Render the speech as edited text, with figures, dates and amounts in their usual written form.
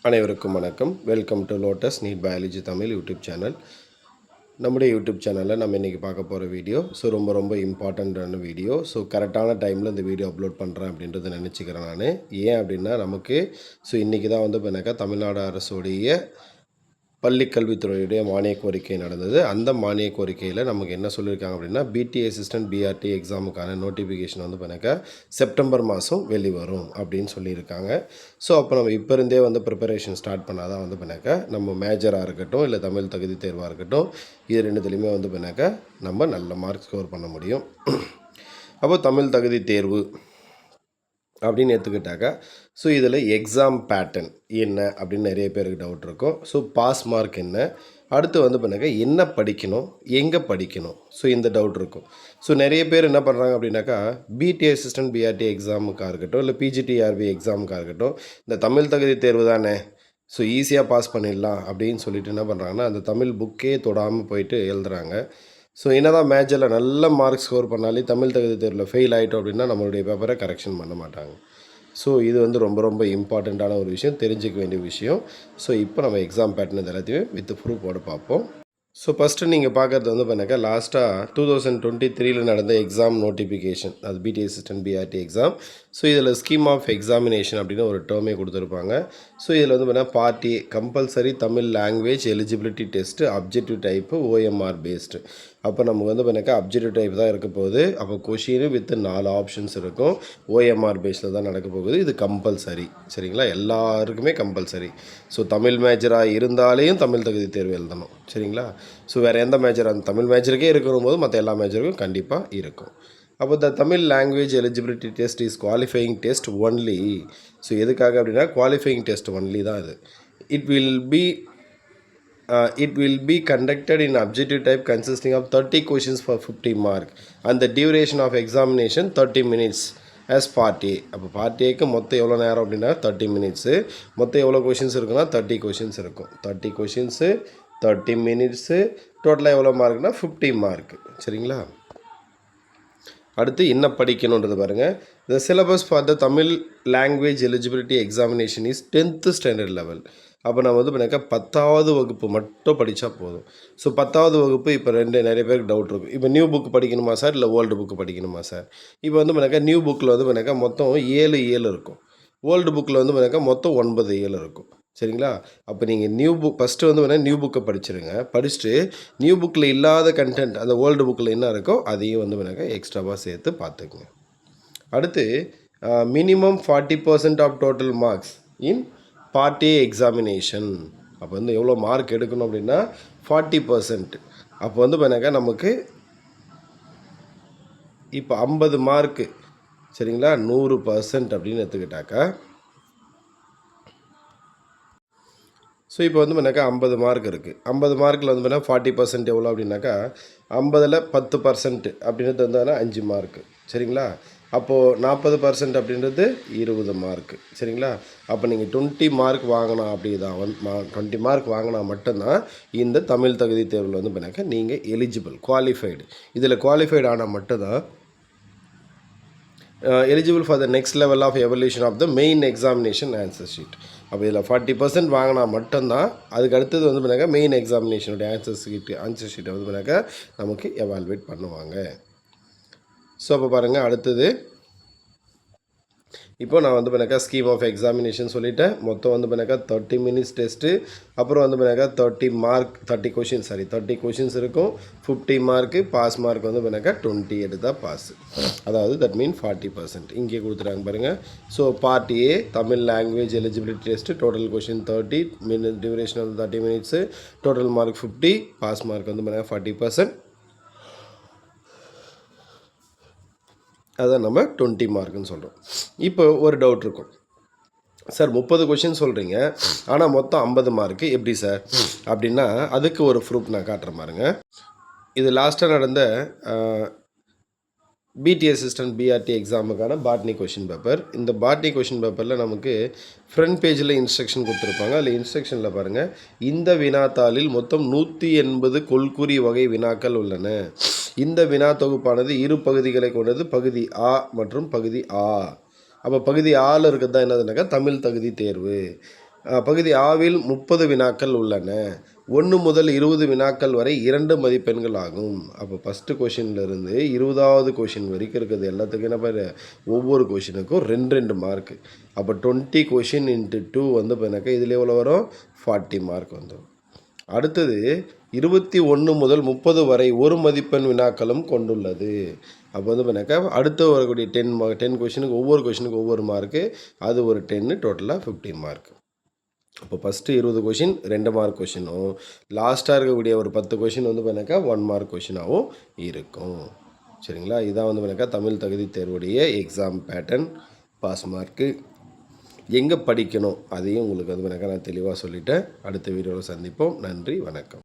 அனைவருக்கும் வணக்கம். Welcome to Lotus NEET biology Tamil YouTube channel. நம்முடைய யூடியூப் சேனலில் நம்ம இன்றைக்கி பார்க்க போகிற வீடியோ ரொம்ப இம்பார்ட்டண்ட்டான வீடியோ. கரெக்டான டைமில் இந்த வீடியோ அப்லோட் பண்ணுறேன் அப்படின்றத நினச்சிக்கிறேன் நான். ஏன் அப்படின்னா நமக்கு இன்றைக்கி தான் வந்து இப்போ தமிழ்நாடு அரசுடைய பள்ளிக்கல்வித்துறையுடைய மானிய கோரிக்கை நடந்தது. அந்த மானிய கோரிக்கையில் நமக்கு என்ன சொல்லியிருக்காங்க அப்படின்னா, பிடி அசிஸ்டன்ட் பிஆர்டி எக்ஸாமுக்கான நோட்டிஃபிகேஷன் வந்து பண்ணாக்கா செப்டம்பர் மாதம் வெளிவரும் அப்படின்னு சொல்லியிருக்காங்க. அப்போ நம்ம இப்போ இருந்தே வந்து ப்ரிப்பரேஷன் ஸ்டார்ட் பண்ணால் தான் வந்து பண்ணாக்கா நம்ம மேஜராக இருக்கட்டும் இல்லை தமிழ் தகுதி தேர்வாக இருக்கட்டும், இது ரெண்டுத்துலேயுமே வந்து பண்ணாக்கா நம்ம நல்ல மார்க் ஸ்கோர் பண்ண முடியும். அப்போ தமிழ் தகுதி தேர்வு அப்படின்னு எடுத்துக்கிட்டாக்கா இதில் எக்ஸாம் பேட்டர்ன் என்ன அப்படின்னு நிறைய பேருக்கு டவுட் இருக்கும். பாஸ் மார்க் என்ன, அடுத்து வந்து பண்ணாக்கா என்ன படிக்கணும், எங்கே படிக்கணும், இந்த டவுட் இருக்கும். நிறைய பேர் என்ன பண்ணுறாங்க அப்படின்னாக்கா பிடி அசிஸ்டன்ட் பிஆர்டி எக்ஸாமுக்காக இருக்கட்டும் இல்லை பிஜிடிஆர்பி எக்ஸாமுக்காக இருக்கட்டும், இந்த தமிழ் தகுதி தேர்வு தானே ஈஸியாக பாஸ் பண்ணிடலாம் அப்படின்னு சொல்லிட்டு என்ன பண்ணுறாங்கன்னா அந்த தமிழ் புக்கே தொடாமல் போயிட்டு எழுதுகிறாங்க. என்னதான் மேஜரில் நல்ல மார்க் ஸ்கோர் பண்ணாலே தமிழ் தகுதி தேர்வில் ஃபெயில் ஆகிட்டோம் அப்படின்னா நம்மளுடைய பேப்பரை கரெக்ஷன் பண்ண மாட்டாங்க. இது வந்து ரொம்ப இம்பார்ட்டண்ட்டான ஒரு விஷயம், தெரிஞ்சிக்க வேண்டிய விஷயம். இப்போ நம்ம எக்ஸாம் பேட்டர்ன் இது எல்லாத்தையுமே வித் ப்ரூஃபோடு பார்ப்போம். ஃபஸ்ட்டு நீங்கள் பார்க்குறது வந்து பண்ணாக்கா லாஸ்ட்டாக 2023 நடந்த எக்ஸாம் நோட்டிஃபிகேஷன், அது பிடி அசிஸ்டன்ட் பிஆர்டி எக்ஸாம். இதில் ஸ்கீம் ஆஃப் எக்ஸாமினேஷன் அப்படின்னு ஒரு டேர்மே கொடுத்துருப்பாங்க. இதில் வந்து பார்த்தீங்கன்னா part A compulsory Tamil language eligibility test objective type OMR based. அப்போ நமக்கு வந்து பண்ணாக்கா அப்ஜெக்டிவ் டைப் தான் இருக்க போகுது. அப்போ கொஷின் வித் 4 ஆப்ஷன்ஸ் இருக்கும். ஓஎம்ஆர் பேஸில் தான் நடக்க போகுது. இது கம்பல்சரி, சரிங்களா, எல்லாருக்குமே கம்பல்சரி. தமிழ் மேஜராக இருந்தாலேயும் தமிழ் தகுதி தேர்வு எழுதணும், சரிங்களா. வேறு எந்த மேஜர் அந்த தமிழ் மேஜருக்கே இருக்கிற போது மற்ற எல்லா மேஜருக்கும் கண்டிப்பாக இருக்கும். அப்போ the Tamil language eligibility test is qualifying test only. எதுக்காக அப்படின்னா குவாலிஃபையிங் டெஸ்ட் ஒன்லி தான் இது. It will be conducted in objective type consisting of 30 questions for 50 mark and the duration of examination 30 minutes as part A. அப்போ part ஏக்கு மொத்தம் எவ்வளோ நேரம் அப்படின்னா 30 மினிட்ஸு. மொத்தம் எவ்வளோ கொஷின்ஸ் இருக்குன்னா 30 கொஷின்ஸ் இருக்கும். 30 கொஷின்ஸு 30 மினிட்ஸு, டோட்டலாக எவ்வளோ மார்க்னா 50 மார்க், சரிங்களா. அடுத்து என்ன படிக்கணுன்றது பாருங்கள். The syllabus for the Tamil language eligibility examination is 10th standard level. அப்போ நம்ம வந்து பண்ணாக்கா 10வது வகுப்பு மட்டும் படித்தா போதும். 10வது வகுப்பு இப்போ நிறைய பேருக்கு டவுட் இருக்கும். இப்போ நியூ புக் படிக்கணுமா சார் இல்லை ஓல்டு புக்கு படிக்கணுமா சார்? இப்போ வந்து பண்ணாக்கா நியூ புக்கில் வந்து பண்ணாக்கா மொத்தம் 7 இருக்கும். ஓல்டு புக்கில் வந்து பண்ணாக்கா மொத்தம் 9 இருக்கும், சரிங்களா. அப்போ நீங்கள் நியூ புக் ஃபஸ்ட்டு வந்து வேணால் நியூ புக்கை படிச்சிருங்க. படிச்சுட்டு நியூ புக்கில் இல்லாத கண்டென்ட் அந்த ஓல்டு புக்கில் என்ன இருக்கோ அதையும் வந்து வேணாக்கா எக்ஸ்ட்ராவாக சேர்த்து பார்த்துக்குங்க. அடுத்து minimum 40% of total marks in part A examination. அப்போ வந்து எவ்வளோ மார்க் எடுக்கணும் அப்படின்னா 40%. அப்போ வந்து வேணாக்கா நமக்கு இப்போ 50 மார்க்கு, சரிங்களா, 100% அப்படின்னு எடுத்துக்கிட்டாக்கா இப்போ வந்து பண்ணாக்கா 50 மார்க் இருக்குது. 50 மார்க்கில் வந்து பண்ணால் 40% எவ்வளோ அப்படின்னாக்கா 50ல் 10% அப்படின்றது வந்தால் 5 மார்க்கு, சரிங்களா. அப்போது 40% அப்படின்றது 20 மார்க்கு, சரிங்களா. அப்போ நீங்கள் 20 மார்க் வாங்கினா அப்படி தான் 20 மார்க் வாங்கினா மட்டும்தான் இந்த தமிழ் தகுதி தேர்வில் வந்து பண்ணாக்கா நீங்கள் எலிஜிபிள் குவாலிஃபைடு. இதில் குவாலிஃபைடு ஆனால் மட்டும்தான் eligible for the next level of evaluation of the main examination answer sheet. அப்போ இதில் 40% வாங்கினா மட்டும்தான் அதுக்கு அடுத்தது வந்து பண்ணாக்கா மெயின் எக்ஸாமினேஷனுடைய ஆன்சர் ஷீட்டை வந்து பண்ணாக்கா நமக்கு எவால்வேட் பண்ணுவாங்க. அப்போ பாருங்கள், அடுத்தது இப்போ நான் வந்து பண்ணாக்கா ஸ்கீம் ஆஃப் எக்ஸாமினேஷன் சொல்லிவிட்டேன். மொத்தம் வந்து பண்ணாக்கா 30 மினிட்ஸ் டெஸ்ட்டு, அப்புறம் வந்து பண்ணாக்கா 30 கொஷின்ஸ் இருக்கும். 50 மார்க்கு, பாஸ் மார்க் வந்து பண்ணாக்கா 20 எடுத்தால் பாஸ், அதாவது தட் மீன் 40%. இங்கே கொடுத்துட்டாங்க பாருங்கள். Part A Tamil language eligibility test, total question 30 minute, duration வந்து 30 minutes, total mark 50, pass mark வந்து பண்ணாக்கா 40%. அதை நம்ம 20 மார்க்குன்னு சொல்கிறோம். இப்போ ஒரு டவுட் இருக்கும், சார் 30 கொஷின் சொல்கிறீங்க ஆனால் மொத்தம் 50 மார்க்கு எப்படி சார் அப்படின்னா அதுக்கு ஒரு ப்ரூஃப் நான் காட்டுறேன் பாருங்க. இது லாஸ்ட்டாக நடந்த பிடி அசிஸ்டன்ட் பிஆர்டி எக்ஸாமுக்கான பாட்னி கொஷின் பேப்பர். இந்த பாட்னி கொஷின் பேப்பரில் நமக்கு ஃப்ரண்ட் பேஜில் இன்ஸ்ட்ரக்ஷன் கொடுத்துருப்பாங்க. அதில் இன்ஸ்ட்ரக்ஷனில் பாருங்கள், இந்த வினாத்தாளில் மொத்தம் 180 கொள்குறி வகை வினாக்கள் உள்ளன. இந்த வினா தொகுப்பானது 2 பகுதிகளை கொண்டது, பகுதி ஆ மற்றும் பகுதி ஆ. அப்போ பகுதி ஆவில் இருக்கிறது தான் என்னதுனாக்கா தமிழ் தகுதி தேர்வு. பகுதி ஆவில் 30 வினாக்கள் உள்ளன. 1 முதல் 20 வினாக்கள் வரை 2 மதிப்பெண்கள் ஆகும். அப்போ ஃபஸ்ட்டு கொஷின்லேருந்து 20வது கொஷின் வரைக்கும் இருக்கிறது எல்லாத்துக்கும் என்ன பாரு, ஒவ்வொரு கொஷினுக்கும் 2 மார்க்கு. அப்போ 20 கொஷின் இன்ட்டு 2 வந்து பண்ணாக்கா இதில் எவ்வளோ வரும், 40 மார்க் வந்துடும். அடுத்தது 21 முதல் 30 வரை 1 மதிப்பெண் வினாக்களும் கொண்டுள்ளது. அப்போ வந்து பண்ணாக்கா அடுத்து வரக்கூடிய 10 கொஷினுக்கு ஒவ்வொரு கொஷினுக்கு ஒவ்வொரு மார்க்கு, அது ஒரு 10, டோட்டலாக 15 மார்க். அப்போ ஃபஸ்ட்டு 20 கொஷின் 2 மார்க் கொஷினும், லாஸ்ட்டாக இருக்கக்கூடிய ஒரு 10 கொஷின் வந்து பண்ணாக்கா 1 மார்க் கொஷினாகவும் இருக்கும். சரிங்களா? இதான் வந்து பண்ணாக்கா தமிழ் தகுதி தேர்வுடைய எக்ஸாம் பேட்டர்ன், பாஸ் மார்க்கு. எங்கே படிக்கணும் அதையும் உங்களுக்கு வந்து பண்ணாக்கா நான் தெளிவாக சொல்லிட்டேன். அடுத்த வீடியோவில் சந்திப்போம். நன்றி, வணக்கம்.